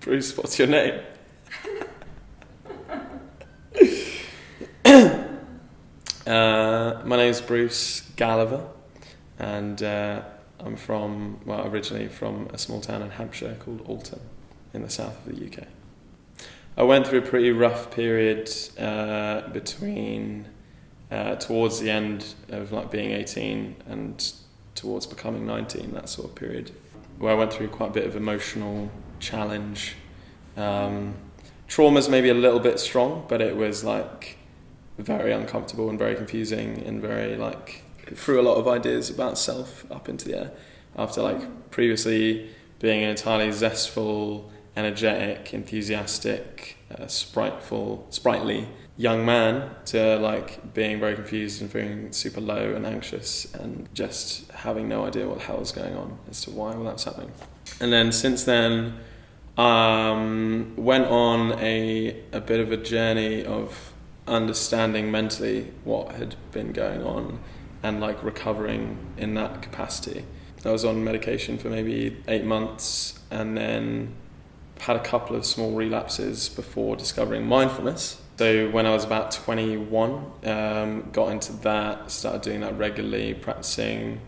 Bruce, what's your name? My name's Bruce Galliver, and I'm originally from a small town in Hampshire called Alton, in the south of the UK. I went through a pretty rough period between towards the end of being 18 and towards becoming 19, that sort of period, where I went through quite a bit of emotional challenge. Trauma's maybe a little bit strong, but it was very uncomfortable and very confusing and very threw a lot of ideas about self up into the air after previously being an entirely zestful, energetic, enthusiastic, sprightly young man to being very confused and feeling super low and anxious and just having no idea what the hell was going on as to why all that was happening. And then since then went on a bit of a journey of understanding mentally what had been going on and recovering in that capacity. I was on medication for maybe 8 months and then had a couple of small relapses before discovering mindfulness. So when I was about 21, got into that, started doing that regularly, practicing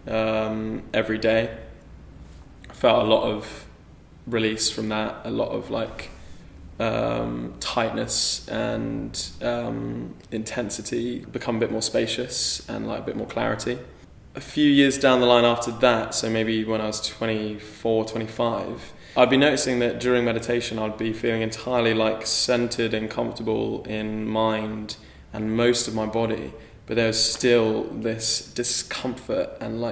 every day. Felt a lot of release from that, a lot of tightness and intensity, become a bit more spacious and a bit more clarity. A few years down the line after that, so maybe when I was 24, 25, I'd be noticing that during meditation I'd be feeling entirely centered and comfortable in mind and most of my body, but there was still this discomfort and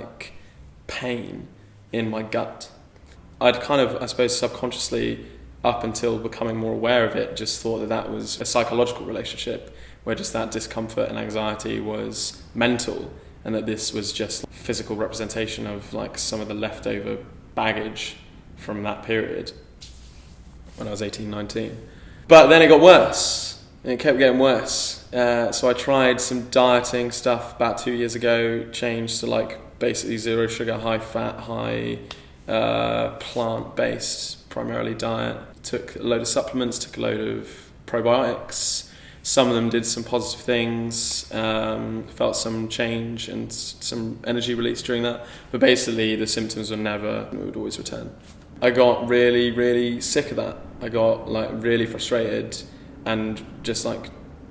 pain in my gut. I'd kind of, I suppose, subconsciously, up until becoming more aware of it, just thought that was a psychological relationship where just that discomfort and anxiety was mental and that this was just physical representation of some of the leftover baggage from that period when I was 18, 19. But then it got worse. And it kept getting worse. So I tried some dieting stuff about 2 years ago, changed to basically zero sugar, high fat, high plant-based primarily diet. Took a load of supplements, took a load of probiotics. Some of them did some positive things, felt some change and some energy release during that. But basically the symptoms would always return. I got really, really sick of that. I got really frustrated and just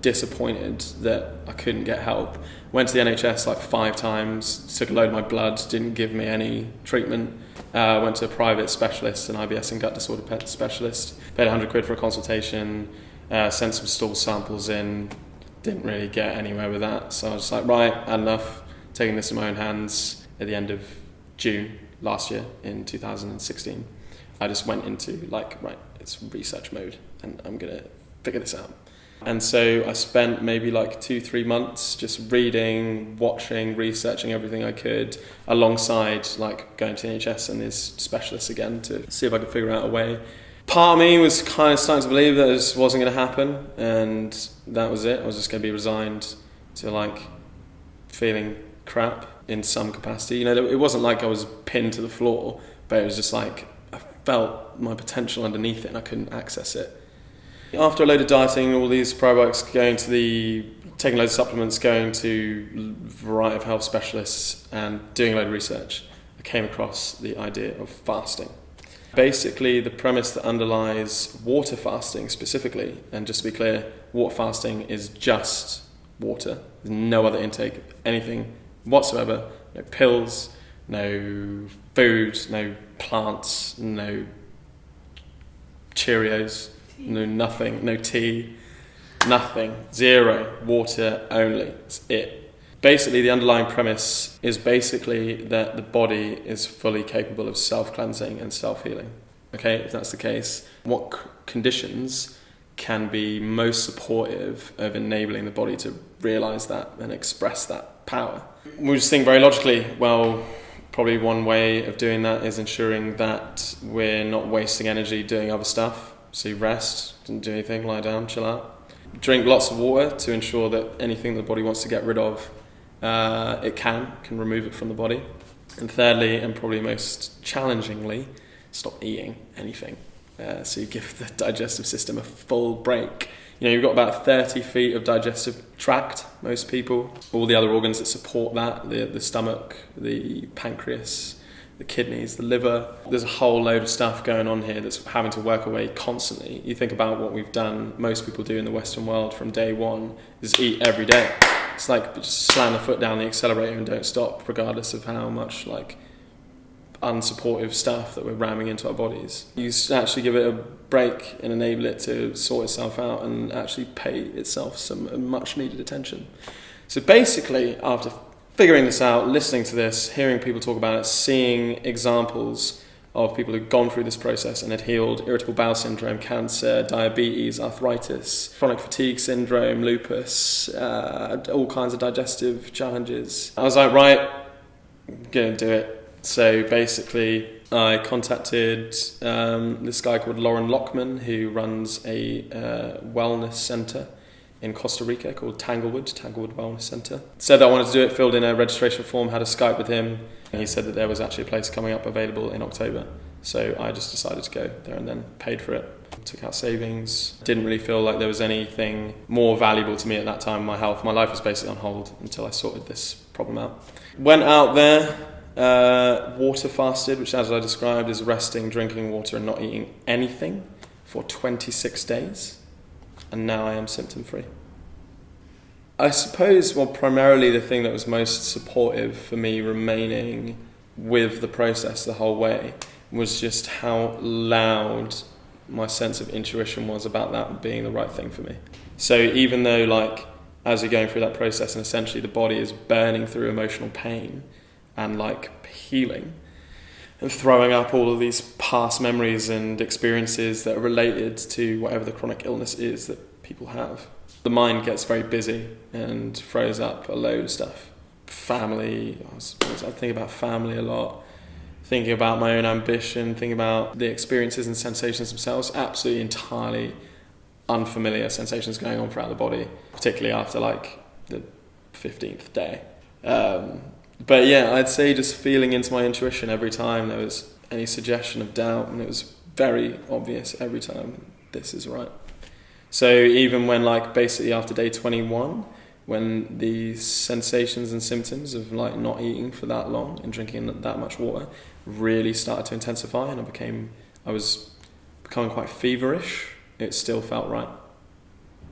disappointed that I couldn't get help. Went to the NHS 5 times, took a load of my blood, didn't give me any treatment. Went to a private specialist, an IBS and gut disorder pet specialist, paid £100 for a consultation, sent some stool samples in, didn't really get anywhere with that. So I was right, had enough, taking this in my own hands. At the end of June last year, in 2016, I just went into right, it's research mode and I'm going to figure this out. And so I spent maybe 2-3 months just reading, watching, researching everything I could, alongside going to the NHS and these specialists again to see if I could figure out a way. Part of me was kind of starting to believe that this wasn't going to happen, and that was it. I was just going to be resigned to feeling crap in some capacity. It wasn't I was pinned to the floor, but it was just I felt my potential underneath it and I couldn't access it. After a load of dieting, all these probiotics, taking loads of supplements, going to a variety of health specialists and doing a load of research, I came across the idea of fasting. Basically, the premise that underlies water fasting specifically, and just to be clear, water fasting is just water. There's no other intake of anything whatsoever, no pills, no food, no plants, no Cheerios, no nothing, no tea, nothing, zero, water only, that's it. Basically, the underlying premise is basically that the body is fully capable of self-cleansing and self-healing. Okay, if that's the case, what conditions can be most supportive of enabling the body to realise that and express that power? We just think very logically, well, probably one way of doing that is ensuring that we're not wasting energy doing other stuff. So you rest, don't do anything, lie down, chill out. Drink lots of water to ensure that anything the body wants to get rid of, it can remove it from the body. And thirdly, and probably most challengingly, stop eating anything. So you give the digestive system a full break. You know, you've got about 30 feet of digestive tract, most people. All the other organs that support that, the stomach, the pancreas, the kidneys, the liver. There's a whole load of stuff going on here that's having to work away constantly. You think about what we've done, most people do in the Western world from day one, is eat every day. It's like just slam the foot down the accelerator and don't stop, regardless of how much like unsupportive stuff that we're ramming into our bodies. You actually give it a break and enable it to sort itself out and actually pay itself some much needed attention. So basically, after figuring this out, listening to this, hearing people talk about it, seeing examples of people who've gone through this process and had healed irritable bowel syndrome, cancer, diabetes, arthritis, chronic fatigue syndrome, lupus, all kinds of digestive challenges, I was like, right, I'm going to do it. So basically, I contacted this guy called Lauren Lockman, who runs a wellness centre in Costa Rica called Tanglewood Wellness Centre. Said I wanted to do it, filled in a registration form, had a Skype with him, and he said that there was actually a place coming up available in October. So I just decided to go there and then paid for it. Took out savings. Didn't really feel like there was anything more valuable to me at that time in my health. My life was basically on hold until I sorted this problem out. Went out there. Water fasted, which as I described is resting, drinking water and not eating anything for 26 days, and now I am symptom free. I suppose, primarily the thing that was most supportive for me remaining with the process the whole way was just how loud my sense of intuition was about that being the right thing for me. So even though like as you're going through that process and essentially the body is burning through emotional pain and like healing and throwing up all of these past memories and experiences that are related to whatever the chronic illness is that people have. The mind gets very busy and throws up a load of stuff. Family, I think about family a lot, thinking about my own ambition, thinking about the experiences and sensations themselves, absolutely entirely unfamiliar sensations going on throughout the body, particularly after like the 15th day. But yeah, I'd say just feeling into my intuition every time there was any suggestion of doubt, and it was very obvious every time, this is right. So even when like basically after day 21, when the sensations and symptoms of like not eating for that long and drinking that much water really started to intensify and I was becoming quite feverish, it still felt right.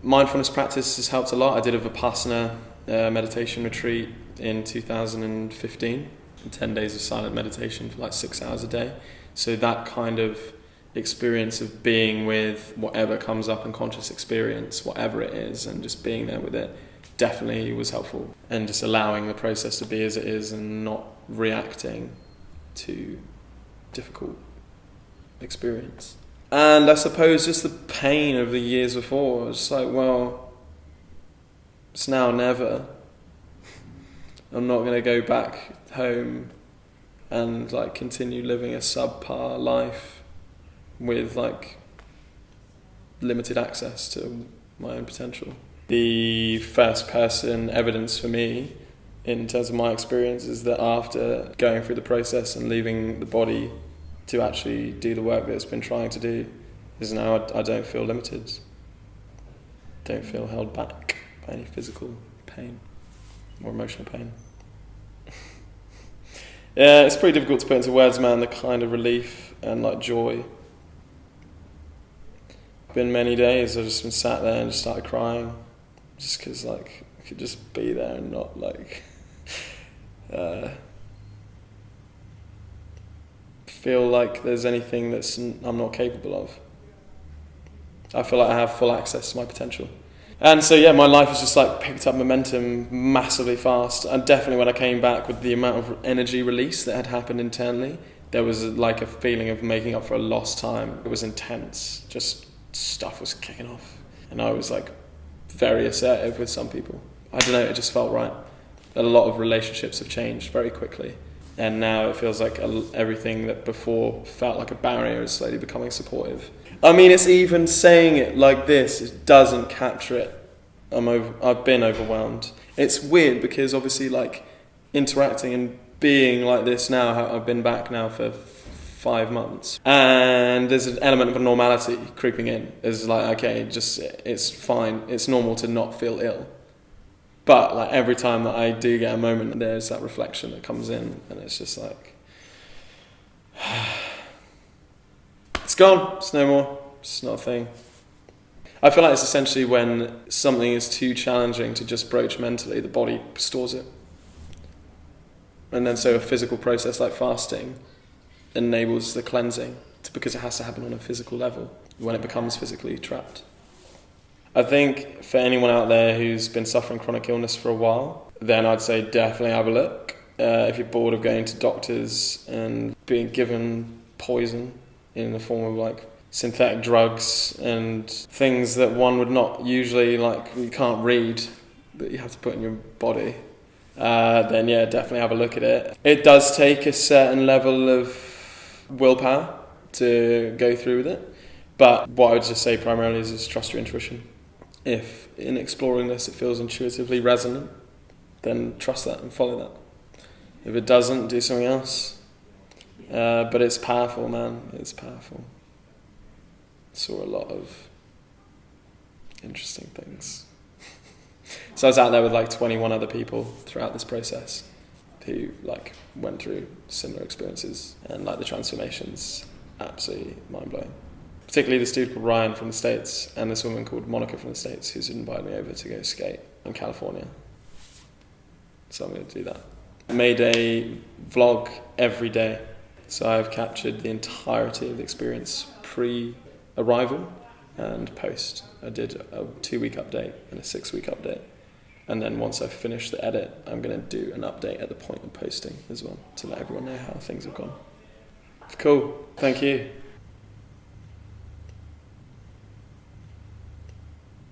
Mindfulness practice has helped a lot. I did a Vipassana meditation retreat in 2015, 10 days of silent meditation for like 6 hours a day. So that kind of experience of being with whatever comes up in conscious experience, whatever it is, and just being there with it definitely was helpful. And just allowing the process to be as it is and not reacting to difficult experience. And I suppose just the pain of the years before, it's like, well, it's now or never. I'm not going to go back home and like continue living a subpar life with like limited access to my own potential. The first person evidence for me in terms of my experience is that after going through the process and leaving the body to actually do the work that it's been trying to do, is now I don't feel limited, don't feel held back by any physical pain or emotional pain. Yeah, it's pretty difficult to put into words, man, the kind of relief and like joy. Been many days I've just been sat there and just started crying, just because like I could just be there and not like feel like there's anything that's I'm not capable of. I feel like I have full access to my potential. And so yeah, my life has just like picked up momentum massively fast. And definitely when I came back with the amount of energy release that had happened internally, there was like a feeling of making up for a lost time. It was intense. Just stuff was kicking off. And I was like very assertive with some people. I don't know, it just felt right. A lot of relationships have changed very quickly. And now it feels like everything that before felt like a barrier is slowly becoming supportive. I mean, it's even saying it like this, it doesn't capture it. I've been overwhelmed. It's weird because obviously like interacting and being like this now, I've been back now for 5 months, and there's an element of a normality creeping in. It's like, okay, just it's fine, it's normal to not feel ill. But like every time that I do get a moment, there's that reflection that comes in, and it's just like, it's gone, it's no more, it's not a thing. I feel like it's essentially when something is too challenging to just broach mentally, the body stores it. And then so a physical process like fasting enables the cleansing because it has to happen on a physical level when it becomes physically trapped. I think for anyone out there who's been suffering chronic illness for a while, then I'd say definitely have a look. If you're bored of going to doctors and being given poison in the form of like synthetic drugs and things that one would not usually, like, you can't read, that you have to put in your body, then yeah, definitely have a look at it. It does take a certain level of willpower to go through with it, but what I would just say primarily is just trust your intuition. If in exploring this it feels intuitively resonant, then trust that and follow that. If it doesn't, do something else. But it's powerful, man. It's powerful. Saw a lot of interesting things. So I was out there with like 21 other people throughout this process who like went through similar experiences, and like the transformations, absolutely mind-blowing. Particularly this dude called Ryan from the States and this woman called Monica from the States who's invited me over to go skate in California. So I'm going to do that. I made a vlog every day. So I've captured the entirety of the experience pre-arrival and post. I did a 2-week update and a 6-week update. And then once I've finished the edit, I'm going to do an update at the point of posting as well to let everyone know how things have gone. Cool. Thank you.